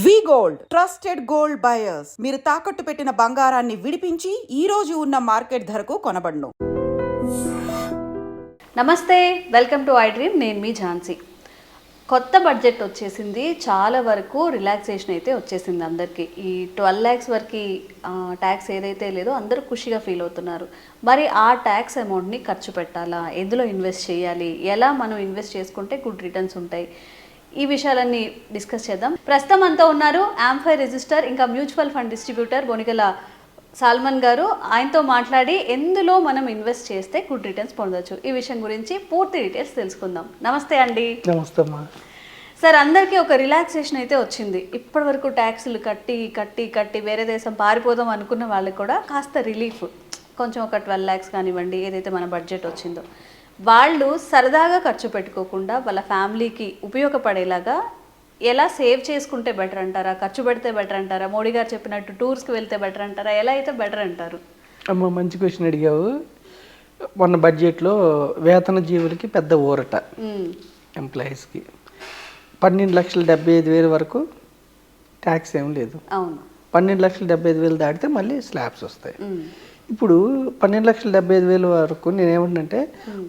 వి gold trusted gold buyers మీరు తాకట్టు పెట్టిన బంగారాన్ని విడిపించి ఈ రోజు ఉన్న మార్కెట్ ధరకు కొనబడును. నమస్తే, వెల్కమ్ టు ఐ డ్రీమ్. నేను మీ ఝాన్సీ. కొత్త బడ్జెట్ వచ్చేసింది, చాలా వరకు రిలాక్సేషన్ అయితే వచ్చేసింది అందరికీ. ఈ 12 lakhs వరకు ట్యాక్స్ ఏదైతే లేదో అందరూ ఖుషిగా ఫీల్ అవుతున్నారు. మరి ఆ ట్యాక్స్ అమౌంట్ని ఖర్చు పెట్టాలా, ఎందులో ఇన్వెస్ట్ చేయాలి, ఎలా మనం ఇన్వెస్ట్ చేసుకుంటే గుడ్ రిటర్న్స్ ఉంటాయి, ఈ విషయాలన్నీ డిస్కస్ చేద్దాం. ప్రస్తుతం అంతా ఉన్నారు యాంఫై రిజిస్టర్ ఇంకా mutual fund distributor Bonigala Salmon garu. ఆయనతో మాట్లాడి ఎందులో మనం ఇన్వెస్ట్ చేస్తే గుడ్ రిటర్న్స్ పొందొచ్చు, ఈ విషయం గురించి పూర్తి డీటెయిల్స్ తెలుసుకుందాం. నమస్తే అండి. నమస్తే సార్, అందరికీ ఒక రిలాక్సేషన్ అయితే వచ్చింది. ఇప్పటి వరకు ట్యాక్సులు కట్టి కట్టి కట్టి వేరే దేశం పారిపోదాం అనుకున్న వాళ్ళకి కూడా కాస్త రిలీఫ్, కొంచెం ఒక 12 lakhs కానివ్వండి, ఏదైతే మన బడ్జెట్ వచ్చిందో వాళ్ళు సరదాగా ఖర్చు పెట్టుకోకుండా వాళ్ళ ఫ్యామిలీకి ఉపయోగపడేలాగా ఎలా సేవ్ చేసుకుంటే బెటర్ అంటారా, ఖర్చు పెడితే బెటర్ అంటారా, మోడీ గారు చెప్పినట్టు టూర్స్కి వెళ్తే బెటర్ అంటారా, ఎలా అయితే బెటర్ అంటారు? అమ్మ, మంచి క్వశ్చన్ అడిగావు. మొన్న బడ్జెట్లో వేతన జీవులకి పెద్ద ఊరట, ఎంప్లాయీస్కి 12,75,000 వరకు ట్యాక్స్ ఏం లేదు. అవును, 12,75,000 దాటితే మళ్ళీ స్లాబ్స్ వస్తాయి. ఇప్పుడు 12,75,000 వరకు నేనేమంటే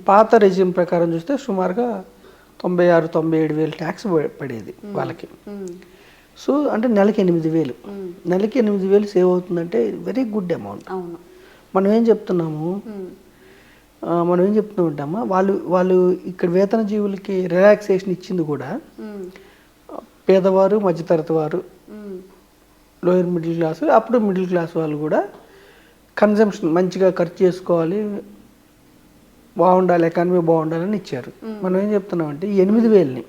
పాత రెజ్యూమ్ ప్రకారం చూస్తే సుమారుగా 96,000-97,000 ట్యాక్స్ పడేది వాళ్ళకి. సో అంటే నెలకి 8,000, నెలకి 8,000 సేవ్ అవుతుందంటే వెరీ గుడ్ అమౌంట్. మనం ఏం చెప్తున్నామంటామా, వాళ్ళు ఇక్కడ వేతన జీవులకి రిలాక్సేషన్ ఇచ్చింది కూడా పేదవారు, మధ్యతరగతి వారు, లోయర్ మిడిల్ క్లాసు, అప్పుడు మిడిల్ క్లాస్ వాళ్ళు కూడా కన్జంప్షన్ మంచిగా ఖర్చు చేసుకోవాలి, బాగుండాలి, ఎకానమీ బాగుండాలని ఇచ్చారు. మనం ఏం చెప్తున్నామంటే ఈ 8,000ని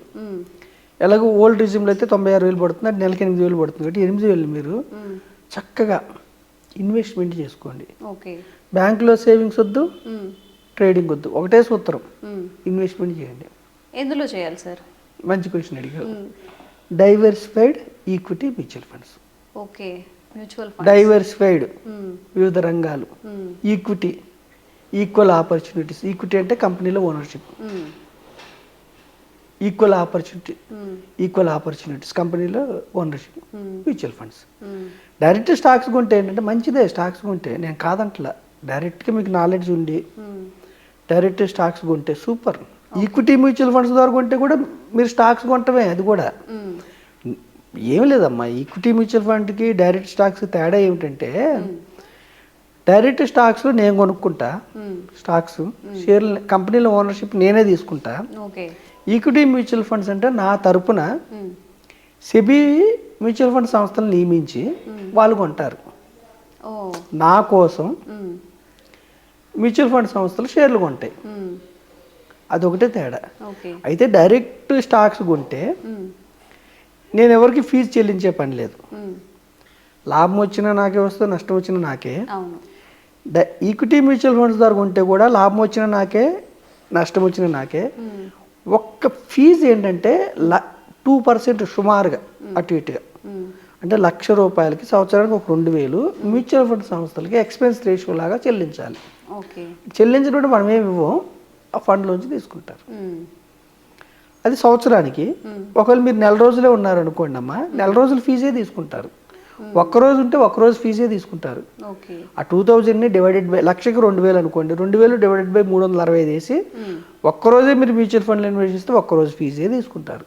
ఎలాగో ఓల్డ్ రిజ్యూమ్లో అయితే 96,000 పడుతుంది, అంటే నెలకి 8,000 పడుతుంది. కాబట్టి 8,000 మీరు చక్కగా ఇన్వెస్ట్మెంట్ చేసుకోండి. బ్యాంకులో సేవింగ్స్ వద్దు, ట్రేడింగ్ వద్దు, ఒకటే సూత్రం, ఇన్వెస్ట్మెంట్ చేయండి. ఎందులో చేయాలి సార్? మంచి క్వశ్చన్ అడిగారు. Diversified equity mutual funds. Okay, diversified వివిధ రంగాలు, ఈక్విటీ, ఈక్వల్ ఆపర్చునిటీస్. ఈక్విటీ అంటే కంపెనీలో ఓనర్షిప్, ఈక్వల్ ఆపర్చునిటీస్ కంపెనీలో ownership, mutual funds. Direct stocks కొంటే ఏంటంటే మంచిదే, స్టాక్స్ కొంటే నేను కాదంటలా, డైరెక్ట్గా మీకు నాలెడ్జ్ ఉండి డైరెక్ట్ స్టాక్స్ కొంటే సూపర్. ఈక్విటీ మ్యూచువల్ ఫండ్స్ ద్వారా కొంటే కూడా మీరు స్టాక్స్ కొంటమే, అది కూడా ఏం లేదమ్మా. ఈక్విటీ మ్యూచువల్ ఫండ్కి డైరెక్ట్ స్టాక్స్ తేడా ఏమిటంటే, డైరెక్ట్ స్టాక్స్లో నేను కొనుక్కుంటా స్టాక్స్, షేర్లు కంపెనీలో ఓనర్షిప్ నేనే తీసుకుంటా. ఈక్విటీ మ్యూచువల్ ఫండ్స్ అంటే నా తరపున సెబీ మ్యూచువల్ ఫండ్ సంస్థలు నియమించి వాళ్ళు కొంటారు, నా కోసం మ్యూచువల్ ఫండ్ సంస్థలు షేర్లు కొంటాయి, అదొకటే తేడా. అయితే డైరెక్ట్ స్టాక్స్ కొంటే నేను ఎవరికి ఫీజు చెల్లించే పని లేదు, లాభం వచ్చినా నాకే వస్తుంది, నష్టం వచ్చినా నాకే. ఈక్విటీ మ్యూచువల్ ఫండ్స్ ద్వారా కొంటే కూడా లాభం వచ్చినా నాకే, నష్టం వచ్చినా నాకే. ఒక్క ఫీజు ఏంటంటే 2% సుమారుగా అటు ఇటుగా, అంటే ₹1,00,000 సంవత్సరానికి ఒక 2,000 మ్యూచువల్ ఫండ్ సంస్థలకి ఎక్స్పెన్స్ రేషియో లాగా చెల్లించాలి. చెల్లించినప్పుడు మనం ఏమి ఇవ్వం, ఆ ఫండ్లోంచి తీసుకుంటారు. అది సంవత్సరానికి. ఒకవేళ మీరు 4 రోజులే ఉన్నారనుకోండి అమ్మా, 4 రోజులు ఫీజే తీసుకుంటారు. ఒక్కరోజు ఉంటే ఒక్కరోజు ఫీజే తీసుకుంటారు. ఆ 2,000ని డివైడెడ్ బై 1,00,000కి 2,000 అనుకోండి, 2,000 డివైడెడ్ బై 365 వేసి ఒక్కరోజే మీరు మ్యూచువల్ ఫండ్లో ఇన్వెస్ట్ చేస్తే ఒక్కరోజు ఫీజే తీసుకుంటారు.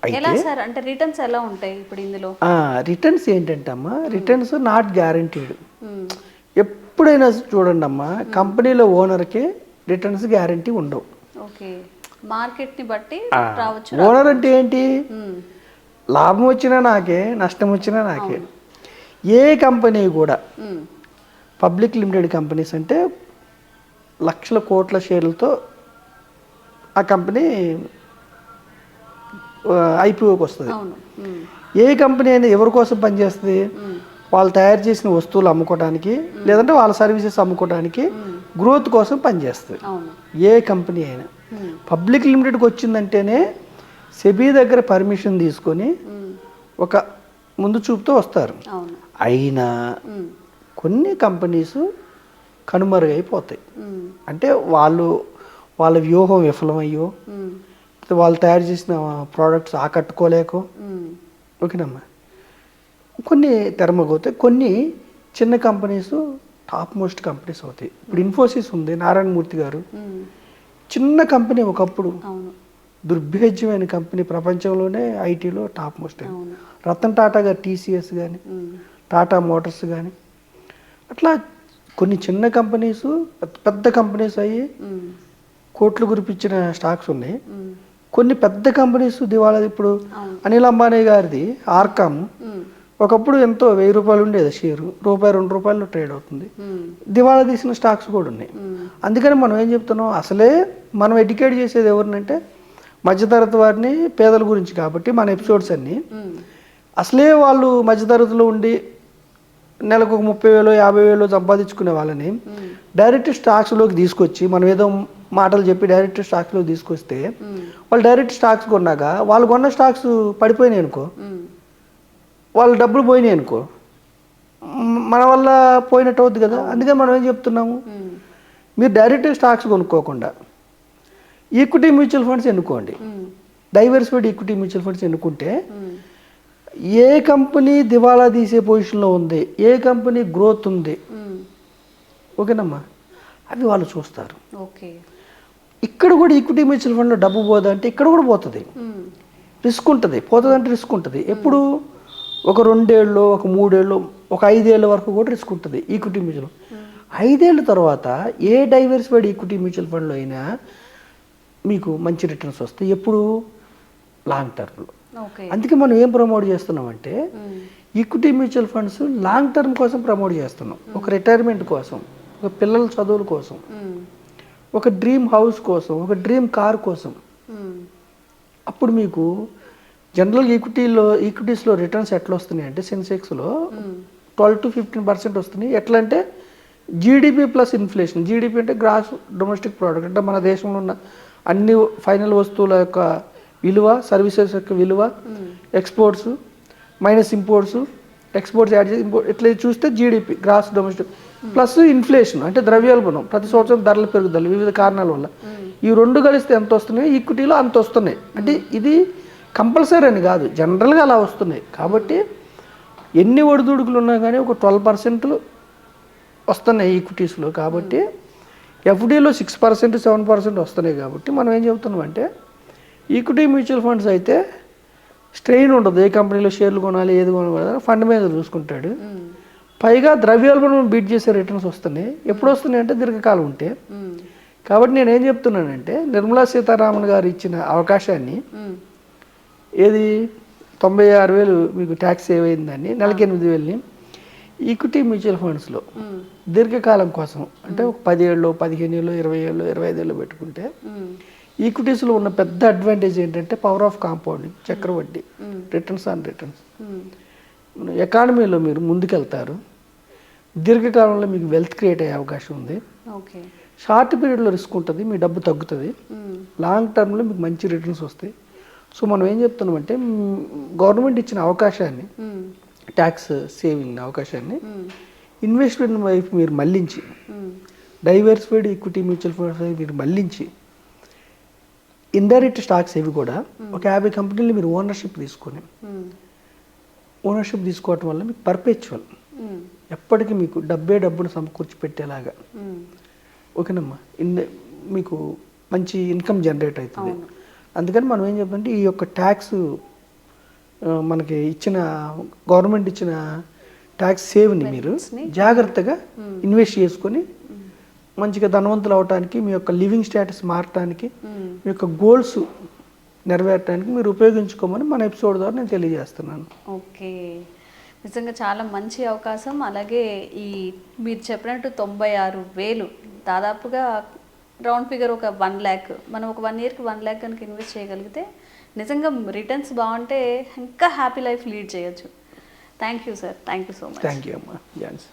అంటే రిటర్న్స్ ఎలా ఉంటాయి ఇప్పుడు ఇందులో? రిటర్న్స్ ఏంటంటే అమ్మా, రిటర్న్స్ నాట్ గ్యారంటీడ్. ఎప్పుడైనా చూడండి అమ్మా, కంపెనీలో ఓనర్కి రిటర్న్స్ గ్యారంటీ ఉండవు. మార్కెట్ని బట్టి రావచ్చు. ఓనర్ అంటే ఏంటి, లాభం వచ్చినా నాకే, నష్టం వచ్చినా నాకే. ఏ కంపెనీ కూడా, పబ్లిక్ లిమిటెడ్ కంపెనీస్ అంటే లక్షల కోట్ల షేర్లతో ఆ కంపెనీ ఐపీఓకి వస్తుంది. ఏ కంపెనీ అయినా ఎవరి కోసం పనిచేస్తుంది, వాళ్ళు తయారు చేసిన వస్తువులు అమ్ముకోవడానికి, లేదంటే వాళ్ళ సర్వీసెస్ అమ్ముకోవడానికి, గ్రోత్ కోసం పనిచేస్తుంది. ఏ కంపెనీ అయినా పబ్లిక్ లిమిటెడ్కి వచ్చిందంటేనే సెబీ దగ్గర పర్మిషన్ తీసుకొని ఒక ముందు చూపుతో వస్తారు. అయినా కొన్ని కంపెనీస్ కనుమరుగైపోతాయి. అంటే వాళ్ళ వ్యూహం విఫలమయ్యో, వాళ్ళు తయారు చేసిన ప్రోడక్ట్స్ ఆకట్టుకోలేకో, ఓకేనమ్మా. కొన్ని తెరమగవుతాయి, కొన్ని చిన్న కంపెనీస్ టాప్ మోస్ట్ కంపెనీస్ అవుతాయి. ఇప్పుడు ఇన్ఫోసిస్ ఉంది, నారాయణమూర్తి గారు చిన్న కంపెనీ ఒకప్పుడు, అవును దుర్భేద్యమైన కంపెనీ, ప్రపంచంలోనే ఐటీలో టాప్ మోస్ట్. రతన్ టాటా గారు టీసీఎస్ కానీ, టాటా మోటార్స్ కానీ, అట్లా కొన్ని చిన్న కంపెనీస్ పెద్ద కంపెనీస్ అయ్యి కోట్లు గురిపించిన స్టాక్స్ ఉన్నాయి. కొన్ని పెద్ద కంపెనీస్ దివాళా. ఇప్పుడు అనిల్ అంబానీ గారిది ఆర్కామ్ ఒకప్పుడు ఎంతో ₹1000 ఉండేది షేరు, ₹2 ట్రేడ్ అవుతుంది. దివాళా తీసిన స్టాక్స్ కూడా ఉన్నాయి. అందుకని మనం ఏం చెప్తున్నాం, అసలే మనం ఎడ్యుకేట్ చేసేది ఎవరినంటే మధ్యతరగతి వారిని, పేదల గురించి. కాబట్టి మన ఎపిసోడ్స్ అన్నీ అసలే వాళ్ళు మధ్యతరగతిలో ఉండి నెలకు ఒక 30,000 50,000 సంపాదించుకునే వాళ్ళని డైరెక్ట్ స్టాక్స్లోకి తీసుకొచ్చి, మనం ఏదో మాటలు చెప్పి డైరెక్ట్ స్టాక్స్లోకి తీసుకొస్తే వాళ్ళు డైరెక్ట్ స్టాక్స్ కొన్నాక వాళ్ళు కొన్న స్టాక్స్ పడిపోయినాయి అనుకో, వాళ్ళు డబ్బులు పోయినాయి అనుకో, మన వల్ల పోయినట్టు అవుద్ది కదా. అందుకని మనం ఏం చెప్తున్నాము, మీరు డైరెక్ట్ స్టాక్స్ కొనుక్కోకుండా ఈక్విటీ మ్యూచువల్ ఫండ్స్ ఎన్నుకోండి. డైవర్సిఫైడ్ ఈక్విటీ మ్యూచువల్ ఫండ్స్ ఎన్నుకుంటే ఏ కంపెనీ దివాళా తీసే పొజిషన్లో ఉంది, ఏ కంపెనీ గ్రోత్ ఉంది, ఓకేనమ్మా, అవి వాళ్ళు చూస్తారు. ఓకే, ఇక్కడ కూడా ఈక్విటీ మ్యూచువల్ ఫండ్లో డబ్బు పోదా అంటే ఇక్కడ కూడా పోతుంది, రిస్క్ ఉంటుంది. పోతుంది అంటే రిస్క్ ఉంటుంది. ఎప్పుడు ఒక 2 ఏళ్ళు, ఒక 3 ఏళ్ళు, ఒక 5 ఏళ్ళ వరకు కూడా రిస్క్ ఉంటుంది ఈక్విటీ మ్యూచువల్. 5 ఏళ్ళ తర్వాత ఏ డైవర్సిఫైడ్ ఈక్విటీ మ్యూచువల్ ఫండ్లో అయినా మీకు మంచి రిటర్న్స్ వస్తాయి. ఎప్పుడు? లాంగ్ టర్మ్లో. అందుకే మనం ఏం ప్రమోట్ చేస్తున్నామంటే equity mutual funds long term కోసం ప్రమోట్ చేస్తున్నాం. ఒక రిటైర్మెంట్ కోసం, ఒక పిల్లల చదువుల కోసం, ఒక డ్రీమ్ హౌస్ కోసం, ఒక డ్రీమ్ కార్ కోసం. అప్పుడు మీకు జనరల్ ఈక్విటీస్లో రిటర్న్స్ ఎట్లా వస్తున్నాయి అంటే సెన్సెక్స్లో 12 to 15% వస్తున్నాయి. ఎట్లా అంటే జీడిపి ప్లస్ ఇన్ఫ్లేషన్. జీడిపి అంటే గ్రాస్ డొమెస్టిక్ ప్రోడక్ట్, అంటే మన దేశంలో ఉన్న అన్ని ఫైనల్ వస్తువుల యొక్క విలువ, సర్వీసెస్ యొక్క విలువ, exports minus imports, exports add చేసి ఇంపోర్ట్, ఇట్లా చూస్తే GDP gross domestic plus inflation అంటే ద్రవ్యోల్బణం, ప్రతి సంవత్సరం ధరల పెరుగుదల వివిధ కారణాల వల్ల. ఈ రెండు కలిస్తే ఎంత వస్తున్నాయి, ఈక్విటీలో అంత వస్తున్నాయి. అంటే ఇది కంపల్సరీ అని కాదు, జనరల్గా అలా వస్తున్నాయి. కాబట్టి ఎన్ని ఒడిదుడుకులు ఉన్నా కానీ ఒక 12% వస్తున్నాయి ఈక్విటీస్లో. కాబట్టి ఎఫ్డీలో 6% 7% వస్తున్నాయి. కాబట్టి మనం ఏం చెబుతున్నాం అంటే ఈక్విటీ మ్యూచువల్ ఫండ్స్ అయితే స్ట్రెయిన్ ఉండదు, ఏ కంపెనీలో షేర్లు కొనాలి, ఏది కొనాలి, ఫండ్ మీద చూసుకుంటాడు. పైగా ద్రవ్యోల్బణం బీట్ చేసే రిటర్న్స్ వస్తున్నాయి. ఎప్పుడు వస్తున్నాయి అంటే దీర్ఘకాలం ఉంటే. కాబట్టి నేను ఏం చెప్తున్నానంటే నిర్మలా సీతారామన్ గారు ఇచ్చిన అవకాశాన్ని, ఏది 96,000 మీకు ట్యాక్స్ సేవ్ అయిందని, నెలకి 8,000ని ఈక్విటీ మ్యూచువల్ ఫండ్స్లో దీర్ఘకాలం కోసం అంటే ఒక 10 ఏళ్ళు, 15 ఏళ్ళు, 20 ఏళ్ళు, 25 ఏళ్ళు పెట్టుకుంటే ఈక్విటీస్లో ఉన్న పెద్ద అడ్వాంటేజ్ ఏంటంటే పవర్ ఆఫ్ కాంపౌండింగ్, చక్రవడ్డీ, రిటర్న్స్ ఆన్ రిటర్న్స్. ఎకానమీలో మీరు ముందుకెళ్తారు, దీర్ఘకాలంలో మీకు వెల్త్ క్రియేట్ అయ్యే అవకాశం ఉంది. షార్ట్ పీరియడ్లో రిస్క్ ఉంటుంది, మీ డబ్బు తగ్గుతుంది. లాంగ్ టర్మ్లో మీకు మంచి రిటర్న్స్ వస్తాయి. సో మనం ఏం చెప్తున్నామంటే గవర్నమెంట్ ఇచ్చిన అవకాశాన్ని, ట్యాక్స్ సేవింగ్ అవకాశాన్ని ఇన్వెస్ట్మెంట్ వైపు మీరు మళ్లించి, డైవర్సిఫైడ్ ఈక్విటీ మ్యూచువల్ ఫండ్స్ మీరు మళ్లించి, ఇండైరెక్ట్ స్టాక్స్ ఇవి కూడా ఒక 50 కంపెనీలు మీరు ఓనర్షిప్ తీసుకొని, ఓనర్షిప్ తీసుకోవటం వల్ల మీకు పర్పెచువల్ ఎప్పటికీ మీకు డబ్బును సమకూర్చి పెట్టేలాగా, ఓకేనమ్మా, మీకు మంచి ఇన్కమ్ జనరేట్ అవుతుంది. అందుకని మనం ఏం చెప్తుంటే ఈ యొక్క ట్యాక్స్ మనకి ఇచ్చిన గవర్నమెంట్ ఇచ్చిన ట్యాక్స్ సేవ్ని మీరు జాగ్రత్తగా ఇన్వెస్ట్ చేసుకొని మంచిగా ధనవంతులు అవడానికి, మీ యొక్క లివింగ్ స్టేటస్ మారటానికి, మీ యొక్క గోల్స్ నెరవేరటానికి మీరు ఉపయోగించుకోమని మన ఎపిసోడ్ ద్వారా నేను తెలియజేస్తున్నాను. ఓకే, నిజంగా చాలా మంచి అవకాశం. అలాగే ఈ మీరు చెప్పినట్టు 96,000 దాదాపుగా రౌండ్ ఫిగర్ ఒక 1 lakh, మనం ఒక 1 yearకి 1 lakh కనుక ఇన్వెస్ట్ చేయగలిగితే నిజంగా రిటర్న్స్ బాగుంటే ఇంకా హ్యాపీ లైఫ్ లీడ్ చేయొచ్చు. Thank you sir, thank you so much. Thank you అమ్మా, ఝాన్సీ.